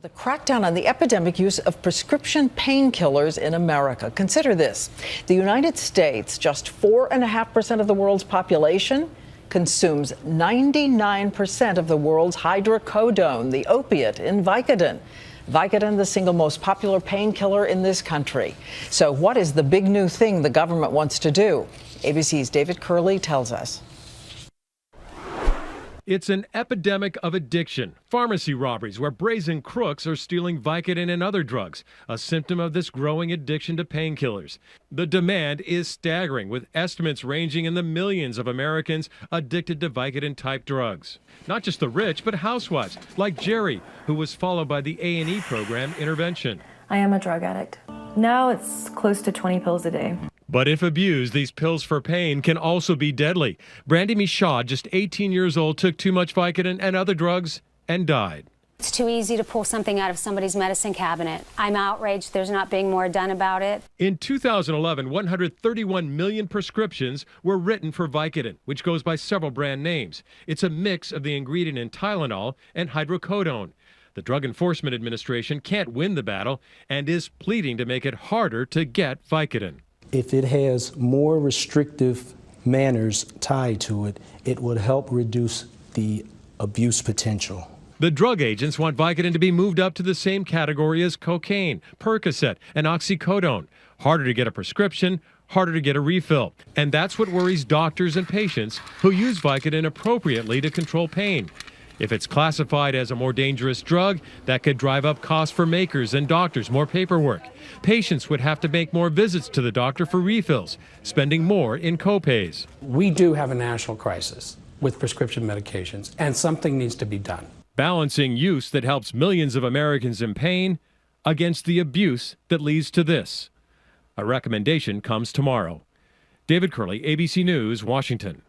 The crackdown on the epidemic use of prescription painkillers in America. Consider this. The United States, just 4.5% of the world's population, consumes 99% of the world's hydrocodone, the opiate in Vicodin. Vicodin, the single most popular painkiller in this country. So what is the big new thing the government wants to do? ABC's David Curley tells us. It's an epidemic of addiction. Pharmacy robberies where brazen crooks are stealing Vicodin and other drugs, a symptom of this growing addiction to painkillers. The demand is staggering, with estimates ranging in the millions of Americans addicted to Vicodin-type drugs. Not just the rich, but housewives, like Jerry, who was followed by the A&E program intervention. I am a drug addict. Now it's close to 20 pills a day. But if abused, these pills for pain can also be deadly. Brandy Michaud, just 18 years old, took too much Vicodin and other drugs and died. It's too easy to pull something out of somebody's medicine cabinet. I'm outraged there's not being more done about it. In 2011, 131 million prescriptions were written for Vicodin, which goes by several brand names. It's a mix of the ingredient in Tylenol and hydrocodone. The Drug Enforcement Administration can't win the battle and is pleading to make it harder to get Vicodin. If it has more restrictive manners tied to it, it would help reduce the abuse potential. The drug agents want Vicodin to be moved up to the same category as cocaine, Percocet, and oxycodone. Harder to get a prescription, harder to get a refill. And that's what worries doctors and patients who use Vicodin appropriately to control pain. If it's classified as a more dangerous drug, that could drive up costs for makers and doctors, more paperwork. Patients would have to make more visits to the doctor for refills, spending more in copays. We do have a national crisis with prescription medications, and something needs to be done. Balancing use that helps millions of Americans in pain against the abuse that leads to this. A recommendation comes tomorrow. David Curley, ABC News, Washington.